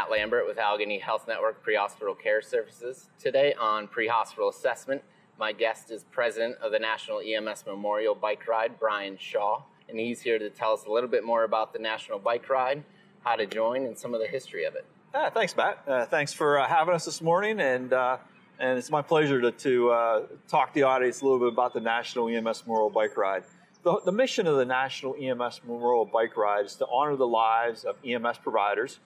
Matt Lambert with Allegheny Health Network Prehospital Care Services. Today on Prehospital Assessment, my guest is President of the National EMS Memorial Bike Ride, Brian Shaw, and he's here to tell us a little bit more about the National Bike Ride, how to join, and some of the history of it. Thanks, Matt. Thanks for having us this morning, and it's my pleasure to talk to the audience a little bit about the National EMS Memorial Bike Ride. The mission of the National EMS Memorial Bike Ride is to honor the lives of EMS providers,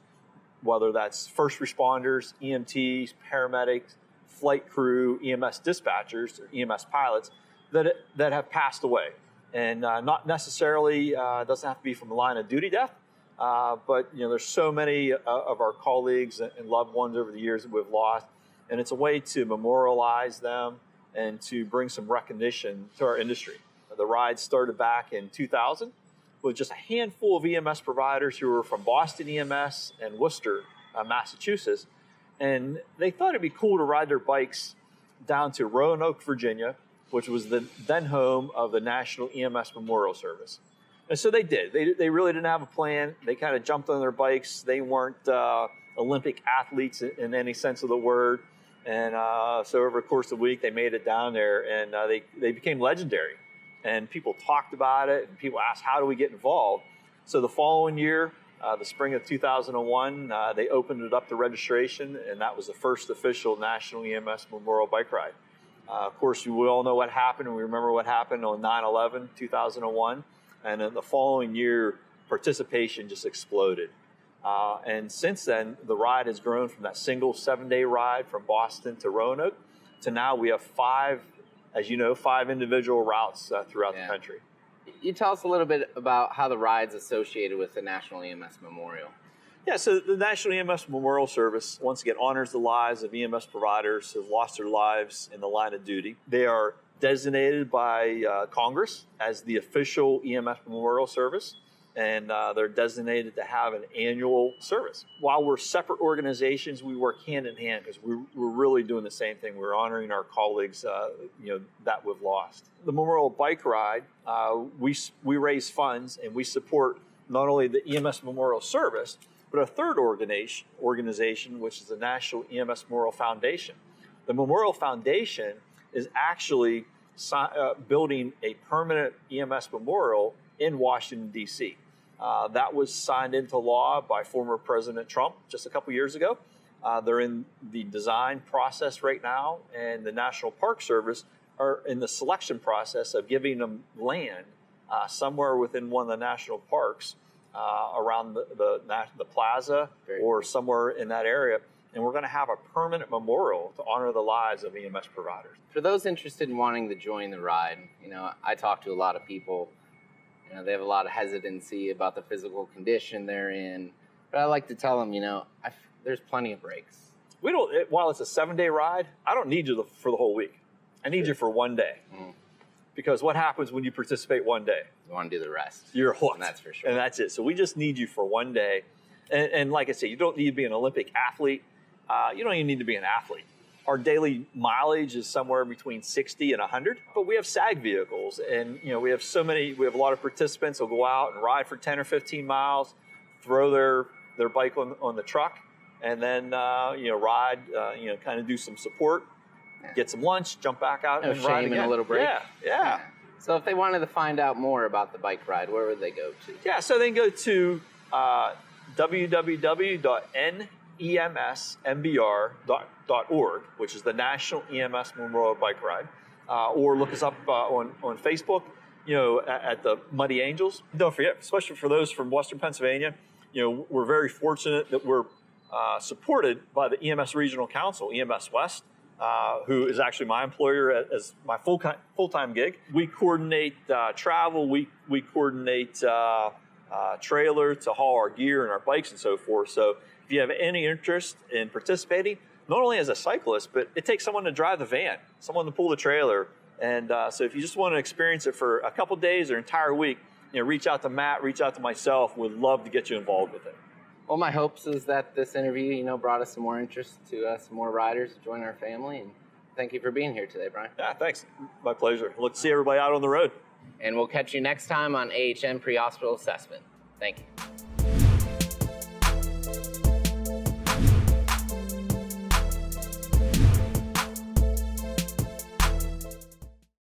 whether that's first responders, EMTs, paramedics, flight crew, EMS dispatchers, or EMS pilots that have passed away. And not necessarily, doesn't have to be from the line of duty death, but there's so many of our colleagues and loved ones over the years that we've lost. And it's a way to memorialize them and to bring some recognition to our industry. The ride started back in 2000 with just a handful of EMS providers who were from Boston EMS and Worcester, Massachusetts. And they thought it'd be cool to ride their bikes down to Roanoke, Virginia, which was the then home of the National EMS Memorial Service. And so they did. They really didn't have a plan. They kind of jumped on their bikes. They weren't Olympic athletes in any sense of the word. And so over the course of the week, they made it down there, and they became legendary. And people talked about it, and people asked, how do we get involved? So the following year, the spring of 2001, they opened it up to registration, and that was the first official National EMS Memorial Bike Ride. Of course, we all know what happened, and we remember what happened on 9/11, 2001. And then the following year, participation just exploded. And since then, the ride has grown from that single 7-day ride from Boston to Roanoke to now we have five individual routes throughout the country. You tell us a little bit about how the ride's associated with the National EMS Memorial. Yeah, so the National EMS Memorial Service, once again, honors the lives of EMS providers who have lost their lives in the line of duty. They are designated by Congress as the official EMS Memorial Service, and they're designated to have an annual service. While we're separate organizations, we work hand in hand because we're really doing the same thing. We're honoring our colleagues, that we've lost. The Memorial Bike Ride, we raise funds and we support not only the EMS Memorial Service, but a third organization, which is the National EMS Memorial Foundation. The Memorial Foundation is actually building a permanent EMS memorial in Washington, D.C. That was signed into law by former President Trump just a couple years ago. They're in the design process right now, and the National Park Service are in the selection process of giving them land somewhere within one of the national parks around the plaza or somewhere in that area. And we're going to have a permanent memorial to honor the lives of EMS providers. For those interested in wanting to join the ride, I talk to a lot of people. They have a lot of hesitancy about the physical condition they're in. But I like to tell them, there's plenty of breaks. While it's a 7-day ride, I don't need you for the whole week. I need you for one day. Mm-hmm. Because what happens when you participate one day? You want to do the rest. You're hooked. And that's for sure. And that's it. So we just need you for one day. And like I say, you don't need to be an Olympic athlete. You don't even need to be an athlete. Our daily mileage is somewhere between 60 and 100, but we have SAG vehicles, and we have a lot of participants who'll go out and ride for 10 or 15 miles, throw their bike on the truck, and then ride, kind of do some support, get some lunch, jump back out and ride again. And a little break. Yeah. So if they wanted to find out more about the bike ride, where would they go to? Yeah, so they can go to www.nemsmbr.org, which is the National EMS Memorial Bike Ride, or look us up on Facebook, at the Muddy Angels. Don't forget, especially for those from Western Pennsylvania, we're very fortunate that we're supported by the EMS Regional Council, EMS West, who is actually my employer as my full-time gig. We coordinate travel, we coordinate trailer to haul our gear and our bikes and so forth. So if you have any interest in participating, not only as a cyclist, but it takes someone to drive the van, someone to pull the trailer. And so if you just want to experience it for a couple days or entire week, reach out to Matt, reach out to myself. We'd love to get you involved with it. Well, my hopes is that this interview, brought us some more interest to some more riders to join our family. And thank you for being here today, Brian. Yeah, thanks. My pleasure. Look to see everybody out on the road. And we'll catch you next time on AHN Prehospital Assessment. Thank you.